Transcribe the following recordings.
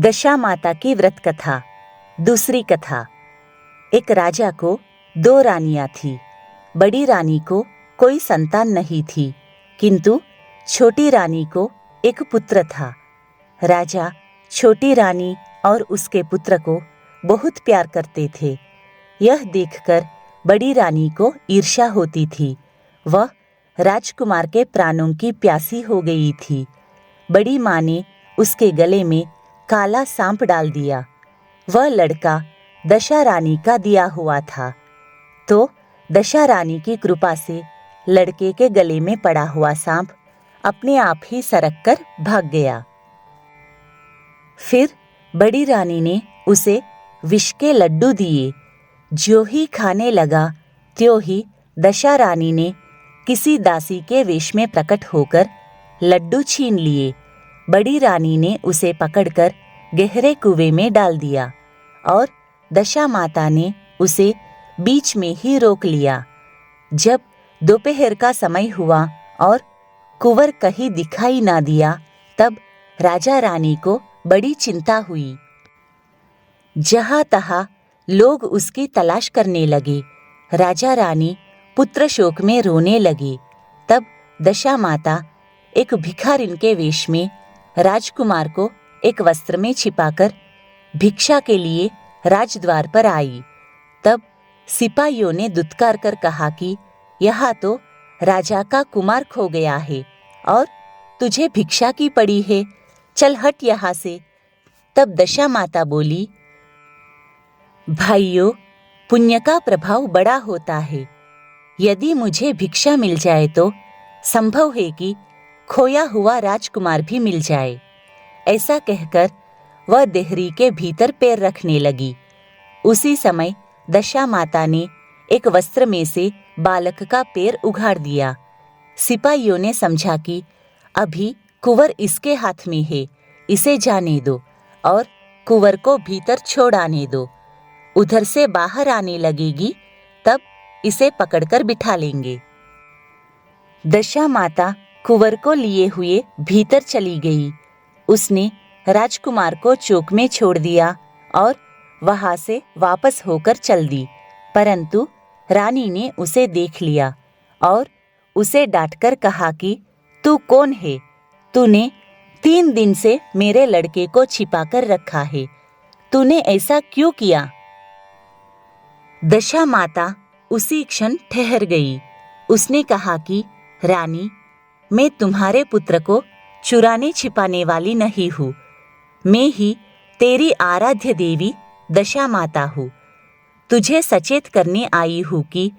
दशा माता की व्रत कथा। दूसरी कथा। एक राजा को 2 रानियां थी। बड़ी रानी को कोई संतान नहीं थी, किंतु छोटी रानी को एक पुत्र था। राजा छोटी रानी और उसके पुत्र को बहुत प्यार करते थे। यह देखकर बड़ी रानी को ईर्ष्या होती थी। वह राजकुमार के प्राणों की प्यासी हो गई थी। बड़ी माँ ने उसके गले में काला सांप डाल दिया। वह लड़का दशा रानी का दिया हुआ था, तो दशा रानी की कृपा से लड़के के गले में पड़ा हुआ सांप अपने आप ही सरक कर भाग गया। फिर बड़ी रानी ने उसे विष के लड्डू दिए। जो ही खाने लगा त्यों ही दशा रानी ने किसी दासी के वेश में प्रकट होकर लड्डू छीन लिए। बड़ी रानी ने उसे पकड़कर गहरे कुएं में डाल दिया और दशा माता ने उसे बीच में ही रोक लिया। जब दोपहर का समय हुआ और कुंवर कहीं दिखाई ना दिया, तब राजा रानी को बड़ी चिंता हुई। जहां तहां लोग उसकी तलाश करने लगे। राजा रानी पुत्र शोक में रोने लगे। तब दशा माता एक भिखारिन के वेश में राजकुमार को एक वस्त्र में छिपाकर भिक्षा के लिए राजद्वार पर आई। तब सिपाहियों ने दुत्कार कर कहा कि यहाँ तो राजा का कुमार खो गया है और तुझे भिक्षा की पड़ी है, चल हट यहाँ से। तब दशा माता बोली, भाइयों, पुण्य का प्रभाव बड़ा होता है। यदि मुझे भिक्षा मिल जाए तो संभव है कि खोया हुआ राजकुमार भी मिल जाए। ऐसा कहकर वह देहरी के भीतर पैर रखने लगी। उसी समय दशा माता ने एक वस्त्र में से बालक का पैर उघाड़ दिया। सिपाहियों ने समझा कि अभी कुंवर इसके हाथ में है, इसे जाने दो और कुंवर को भीतर छोड़ आने दो। उधर से बाहर आने लगेगी तब इसे पकड़कर बिठा लेंगे। दशा माता कुंवर को लिए हुए भीतर चली गई। उसने राजकुमार को चौक में छोड़ दिया और वहां से वापस होकर चल दी, परंतु रानी ने उसे देख लिया और उसे डांटकर कहा कि तू कौन है? तूने 3 दिन से मेरे लड़के को छिपाकर रखा है, तूने ऐसा क्यों किया? दशा माता उसी क्षण ठहर गई। उसने कहा कि रानी, मैं तुम्हारे पुत्र को चुराने छिपाने वाली नहीं हूँ। मैं ही तेरी आराध्य देवी दशा माता हूँ। तुझे सचेत करने आई हूँ कि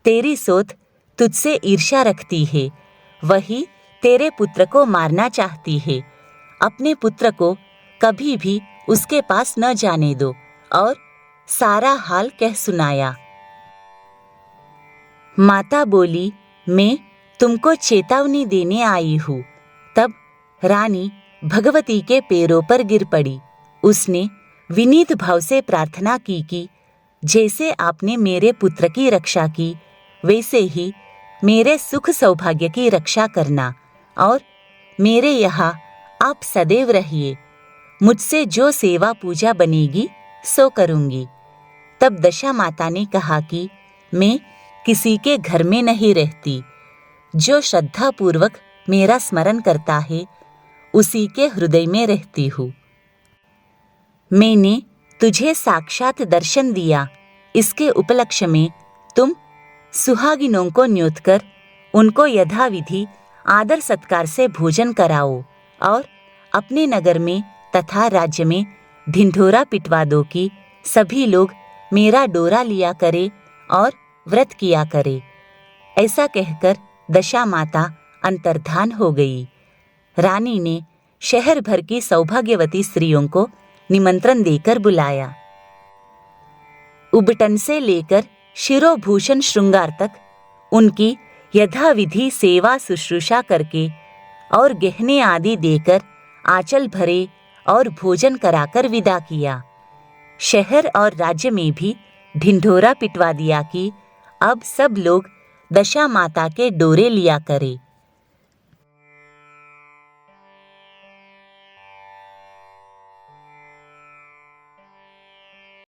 तेरी सोत तुझसे ईर्ष्या रखती है। वही तेरे पुत्र को मारना चाहती है। अपने पुत्र को कभी भी उसके पास न जाने दो। और सारा हाल कह सुनाया। माता बोली, मैं तुमको चेतावनी देने आई हूँ। तब रानी भगवती के पैरों पर गिर पड़ी। उसने विनीत भाव से प्रार्थना की कि जैसे आपने मेरे पुत्र की रक्षा की, वैसे ही मेरे सुख सौभाग्य की रक्षा करना और मेरे यहाँ आप सदैव रहिए। मुझसे जो सेवा पूजा बनेगी सो करूँगी। तब दशा माता ने कहा कि मैं किसी के घर में नहीं रहती। जो श्रद्धा पूर्वक मेरा स्मरण करता है उसी के हृदय में रहती हूँ। मैंने तुझे साक्षात दर्शन दिया। इसके उपलक्ष्य में तुम सुहागिनों को न्योत कर उनको यथाविधि आदर सत्कार से भोजन कराओ और अपने नगर में तथा राज्य में ढिंढोरा पिटवा दो कि सभी लोग मेरा डोरा लिया करे और व्रत किया करे। ऐसा कहकर दशा माता अंतर्धान हो गई। रानी ने शहर भर की सौभाग्यवती स्त्रियों को निमंत्रण देकर बुलाया। उबटन से लेकर शिरोभूषण श्रृंगार तक उनकी यथाविधि सेवा शुश्रूषा करके और गहने आदि देकर आंचल भरे और भोजन कराकर विदा किया। शहर और राज्य में भी ढिंढोरा पिटवा दिया कि अब सब लोग दशा माता के डोरे लिया करें।